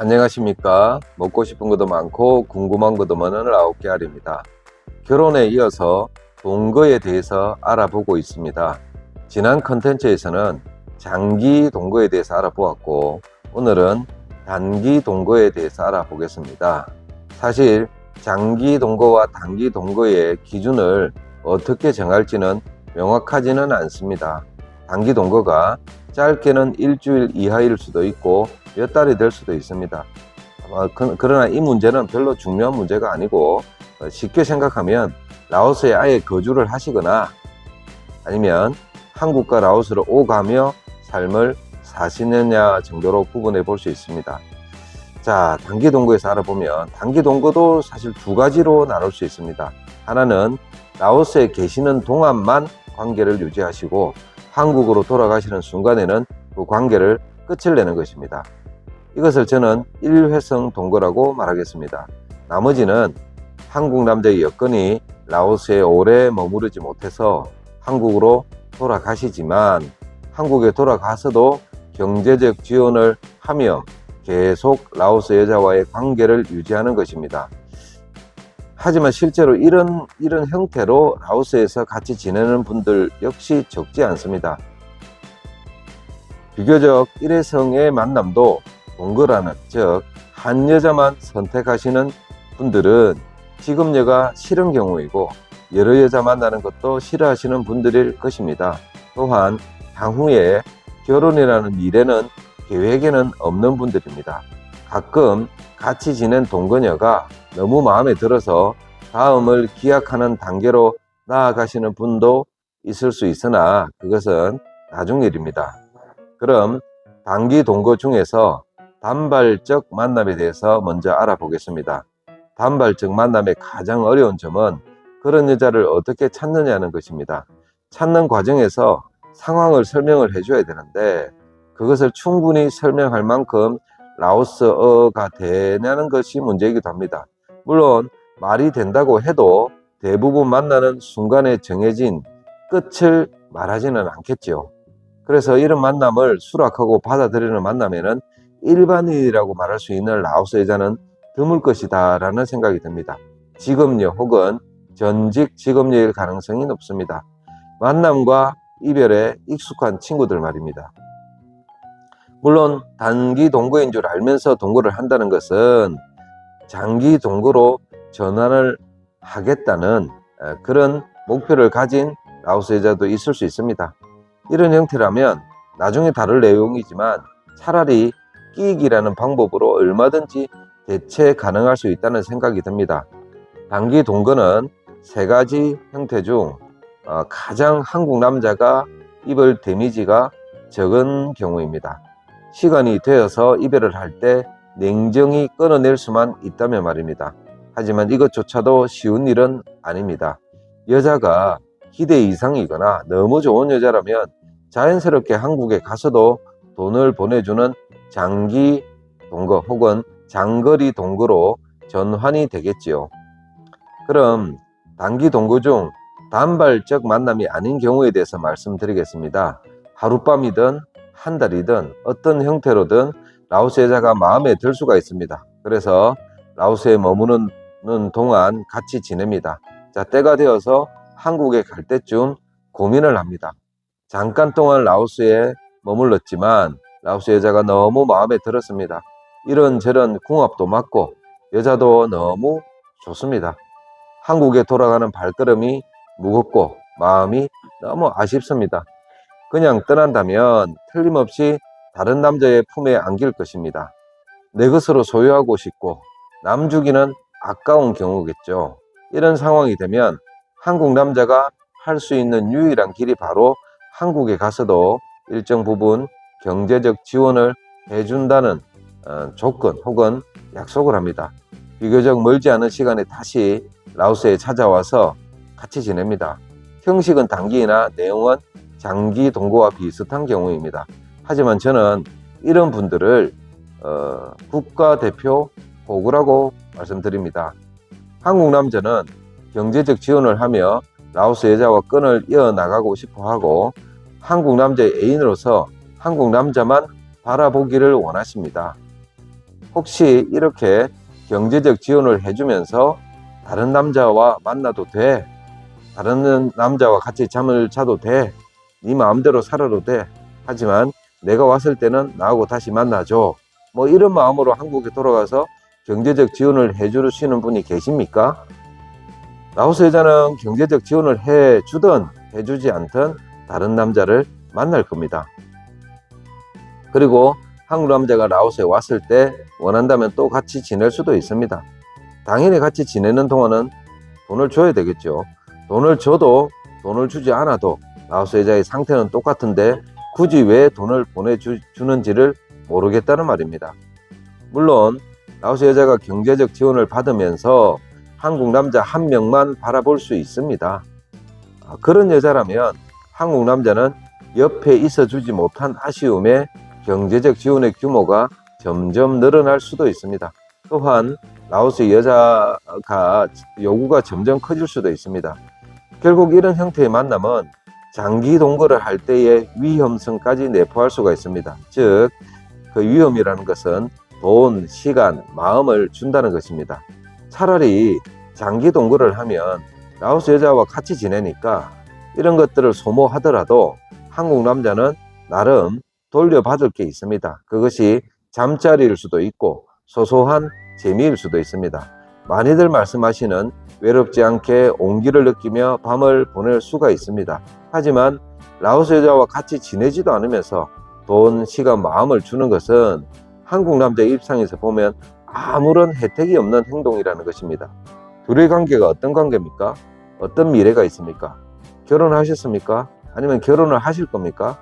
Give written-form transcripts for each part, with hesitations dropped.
안녕하십니까. 먹고 싶은 것도 많고 궁금한 것도 많은 라오케알입니다. 결혼에 이어서 동거에 대해서 알아보고 있습니다. 지난 컨텐츠에서는 장기 동거에 대해서 알아보았고, 오늘은 단기 동거에 대해서 알아보겠습니다. 사실 장기 동거와 단기 동거의 기준을 어떻게 정할지는 명확하지는 않습니다. 단기 동거가 짧게는 일주일 이하일 수도 있고 몇 달이 될 수도 있습니다. 그러나 이 문제는 별로 중요한 문제가 아니고, 쉽게 생각하면 라오스에 아예 거주를 하시거나 아니면 한국과 라오스로 오가며 삶을 사시느냐 정도로 구분해 볼 수 있습니다. 자, 단기 동거에서 알아보면 단기 동거도 사실 두 가지로 나눌 수 있습니다. 하나는 라오스에 계시는 동안만 관계를 유지하시고 한국으로 돌아가시는 순간에는 그 관계를 끝을 내는 것입니다. 이것을 저는 일회성 동거라고 말하겠습니다. 나머지는 한국 남자의 여건이 라오스에 오래 머무르지 못해서 한국으로 돌아가시지만 한국에 돌아가서도 경제적 지원을 하며 계속 라오스 여자와의 관계를 유지하는 것입니다. 하지만 실제로 이런 형태로 라오스에서 같이 지내는 분들 역시 적지 않습니다. 비교적 일회성의 만남도 동거라는, 즉 한 여자만 선택하시는 분들은 직업녀가 싫은 경우이고 여러 여자 만나는 것도 싫어하시는 분들일 것입니다. 또한 향후에 결혼이라는 미래는 계획에는 없는 분들입니다. 가끔 같이 지낸 동거녀가 너무 마음에 들어서 다음을 기약하는 단계로 나아가시는 분도 있을 수 있으나 그것은 나중 일입니다. 그럼 단기 동거 중에서 단발적 만남에 대해서 먼저 알아보겠습니다. 단발적 만남의 가장 어려운 점은 그런 여자를 어떻게 찾느냐는 것입니다. 찾는 과정에서 상황을 설명을 해줘야 되는데 그것을 충분히 설명할 만큼 라오스어가 되냐는 것이 문제이기도 합니다. 물론 말이 된다고 해도 대부분 만나는 순간에 정해진 끝을 말하지는 않겠죠. 그래서 이런 만남을 수락하고 받아들이는 만남에는 일반인이라고 말할 수 있는 라오스 여자는 드물 것이다 라는 생각이 듭니다. 직업녀 혹은 전직 직업녀일 가능성이 높습니다. 만남과 이별에 익숙한 친구들 말입니다. 물론 단기 동거인 줄 알면서 동거를 한다는 것은 장기 동거로 전환을 하겠다는 그런 목표를 가진 라오스 여자도 있을 수 있습니다. 이런 형태라면 나중에 다룰 내용이지만 차라리 끼익이라는 방법으로 얼마든지 대체 가능할 수 있다는 생각이 듭니다. 단기 동거는 세 가지 형태 중 가장 한국 남자가 입을 데미지가 적은 경우입니다. 시간이 되어서 이별을 할 때 냉정히 끊어낼 수만 있다면 말입니다. 하지만 이것조차도 쉬운 일은 아닙니다. 여자가 기대 이상이거나 너무 좋은 여자라면 자연스럽게 한국에 가서도 돈을 보내주는 장기 동거 혹은 장거리 동거로 전환이 되겠지요. 그럼 단기 동거 중 단발적 만남이 아닌 경우에 대해서 말씀드리겠습니다. 하룻밤이든 한 달이든 어떤 형태로든 라오스 여자가 마음에 들 수가 있습니다. 그래서 라오스에 머무는 동안 같이 지냅니다. 자, 때가 되어서 한국에 갈 때쯤 고민을 합니다. 잠깐 동안 라오스에 머물렀지만 라오스 여자가 너무 마음에 들었습니다. 이런저런 궁합도 맞고 여자도 너무 좋습니다. 한국에 돌아가는 발걸음이 무겁고 마음이 너무 아쉽습니다. 그냥 떠난다면 틀림없이 다른 남자의 품에 안길 것입니다. 내 것으로 소유하고 싶고 남주기는 아까운 경우겠죠. 이런 상황이 되면 한국 남자가 할 수 있는 유일한 길이 바로 한국에 가서도 일정 부분 경제적 지원을 해준다는 조건 혹은 약속을 합니다. 비교적 멀지 않은 시간에 다시 라오스에 찾아와서 같이 지냅니다. 형식은 단기이나 내용은 장기 동거와 비슷한 경우입니다. 하지만 저는 이런 분들을 국가대표 호구라고 말씀드립니다. 한국 남자는 경제적 지원을 하며 라오스 여자와 끈을 이어나가고 싶어 하고 한국 남자의 애인으로서 한국 남자만 바라보기를 원하십니다. 혹시 이렇게 경제적 지원을 해주면서 다른 남자와 만나도 돼, 다른 남자와 같이 잠을 자도 돼, 네 마음대로 살아도 돼, 하지만 내가 왔을 때는 나하고 다시 만나줘, 뭐 이런 마음으로 한국에 돌아가서 경제적 지원을 해주시는 분이 계십니까? 라오스 여자는 경제적 지원을 해주든 해주지 않든 다른 남자를 만날 겁니다. 그리고 한국 남자가 라오스에 왔을 때 원한다면 또 같이 지낼 수도 있습니다. 당연히 같이 지내는 동안은 돈을 줘야 되겠죠. 돈을 줘도 돈을 주지 않아도 라오스 여자의 상태는 똑같은데 굳이 왜 돈을 보내주는지를 모르겠다는 말입니다. 물론 라오스 여자가 경제적 지원을 받으면서 한국 남자 한 명만 바라볼 수 있습니다. 그런 여자라면 한국 남자는 옆에 있어주지 못한 아쉬움에 경제적 지원의 규모가 점점 늘어날 수도 있습니다. 또한 라오스 여자가 요구가 점점 커질 수도 있습니다. 결국 이런 형태의 만남은 장기 동거를 할 때의 위험성까지 내포할 수가 있습니다. 즉, 그 위험이라는 것은 돈, 시간, 마음을 준다는 것입니다. 차라리 장기 동거를 하면 라오스 여자와 같이 지내니까 이런 것들을 소모하더라도 한국 남자는 나름 돌려받을 게 있습니다. 그것이 잠자리일 수도 있고 소소한 재미일 수도 있습니다. 많이들 말씀하시는 외롭지 않게 온기를 느끼며 밤을 보낼 수가 있습니다. 하지만 라오스 여자와 같이 지내지도 않으면서 돈, 시간, 마음을 주는 것은 한국 남자의 입장에서 보면 아무런 혜택이 없는 행동이라는 것입니다. 둘의 관계가 어떤 관계입니까? 어떤 미래가 있습니까? 결혼하셨습니까? 아니면 결혼을 하실 겁니까?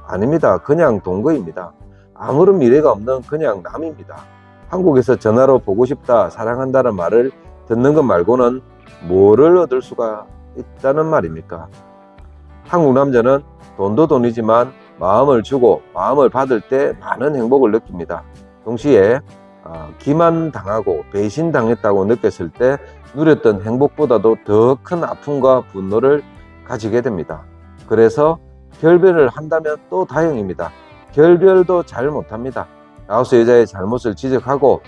아닙니다. 그냥 동거입니다. 아무런 미래가 없는 그냥 남입니다. 한국에서 전화로 보고 싶다, 사랑한다는 말을 듣는 것 말고는 뭐를 얻을 수가 있다는 말입니까? 한국 남자는 돈도 돈이지만 마음을 주고 마음을 받을 때 많은 행복을 느낍니다. 동시에 기만당하고 배신당했다고 느꼈을 때 누렸던 행복보다도 더 큰 아픔과 분노를 가지게 됩니다. 그래서 결별을 한다면 또 다행입니다. 결별도 잘 못합니다. 라오스 여자의 잘못을 지적하고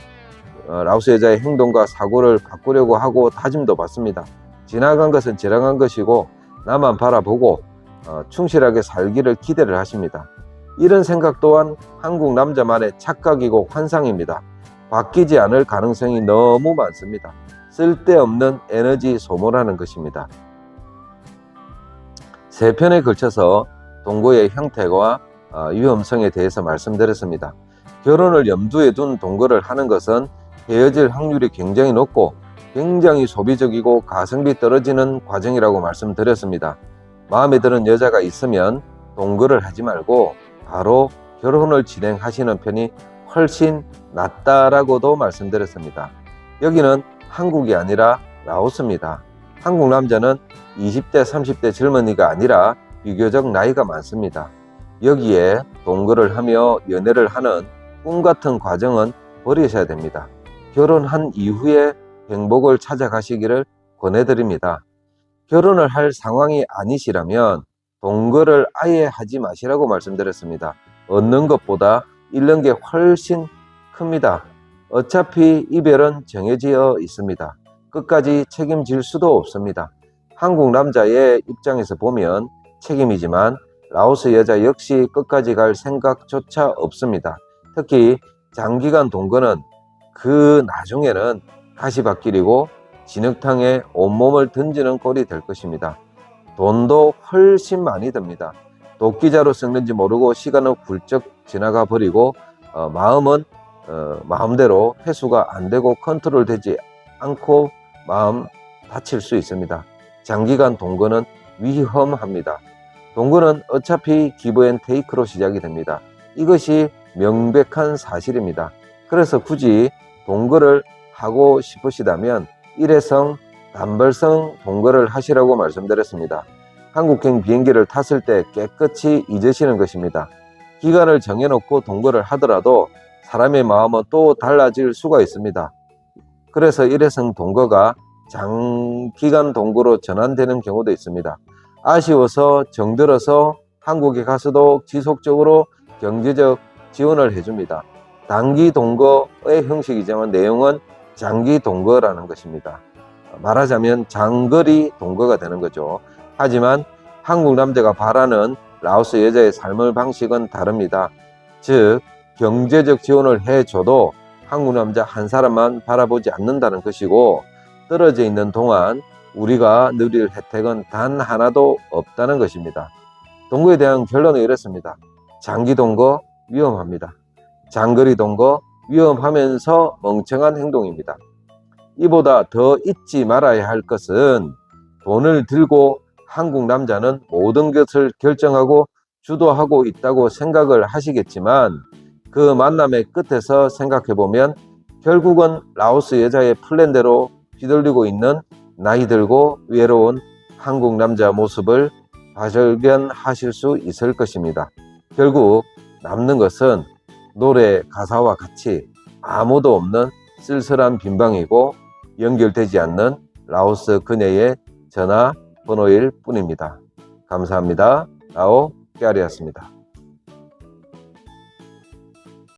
라오스 여자의 행동과 사고를 바꾸려고 하고 다짐도 받습니다. 지나간 것은 지나간 것이고 나만 바라보고 충실하게 살기를 기대를 하십니다. 이런 생각 또한 한국 남자만의 착각이고 환상입니다. 바뀌지 않을 가능성이 너무 많습니다. 쓸데없는 에너지 소모라는 것입니다. 3편에 걸쳐서 동거의 형태와 위험성에 대해서 말씀드렸습니다. 결혼을 염두에 둔 동거를 하는 것은 헤어질 확률이 굉장히 높고 굉장히 소비적이고 가성비 떨어지는 과정이라고 말씀드렸습니다. 마음에 드는 여자가 있으면 동거를 하지 말고 바로 결혼을 진행하시는 편이 훨씬 낫다라고도 말씀드렸습니다. 여기는 한국이 아니라 라오스입니다. 한국 남자는 20대, 30대 젊은이가 아니라 비교적 나이가 많습니다. 여기에 동거를 하며 연애를 하는 꿈같은 과정은 버리셔야 됩니다. 결혼한 이후에 행복을 찾아가시기를 권해드립니다. 결혼을 할 상황이 아니시라면 동거를 아예 하지 마시라고 말씀드렸습니다. 얻는 것보다 잃는 게 훨씬 큽니다. 어차피 이별은 정해져 있습니다. 끝까지 책임질 수도 없습니다. 한국 남자의 입장에서 보면 책임이지만 라오스 여자 역시 끝까지 갈 생각조차 없습니다. 특히 장기간 동거는 그 나중에는 가시밭길이고 진흙탕에 온몸을 던지는 꼴이 될 것입니다. 돈도 훨씬 많이 듭니다. 도끼자루 썩는지 모르고 시간은 훌쩍 지나가 버리고 마음은 마음대로 회수가 안 되고 컨트롤 되지 않고 마음 다칠 수 있습니다. 장기간 동거는 위험합니다. 동거는 어차피 기브 앤 테이크로 시작이 됩니다. 이것이 명백한 사실입니다. 그래서 굳이 동거를 하고 싶으시다면 일회성, 단발성 동거를 하시라고 말씀드렸습니다. 한국행 비행기를 탔을 때 깨끗이 잊으시는 것입니다. 기간을 정해놓고 동거를 하더라도 사람의 마음은 또 달라질 수가 있습니다. 그래서 일회성 동거가 장기간 동거로 전환되는 경우도 있습니다. 아쉬워서 정들어서 한국에 가서도 지속적으로 경제적 지원을 해줍니다. 단기 동거의 형식이지만 내용은 장기 동거라는 것입니다. 말하자면 장거리 동거가 되는 거죠. 하지만 한국 남자가 바라는 라오스 여자의 삶의 방식은 다릅니다. 즉 경제적 지원을 해줘도 한국 남자 한 사람만 바라보지 않는다는 것이고, 떨어져 있는 동안 우리가 누릴 혜택은 단 하나도 없다는 것입니다. 동거에 대한 결론은 이렇습니다. 장기 동거 위험합니다. 장거리 동거 위험하면서 멍청한 행동입니다. 이보다 더 잊지 말아야 할 것은, 돈을 들고 한국 남자는 모든 것을 결정하고 주도하고 있다고 생각을 하시겠지만, 그 만남의 끝에서 생각해보면 결국은 라오스 여자의 플랜대로 휘둘리고 있는 나이 들고 외로운 한국 남자 모습을 발견하실 수 있을 것입니다. 결국 남는 것은 노래 가사와 같이 아무도 없는 쓸쓸한 빈방이고 연결되지 않는 라오스 그녀의 전화번호일 뿐입니다. 감사합니다. 라오 깨알이었습니다.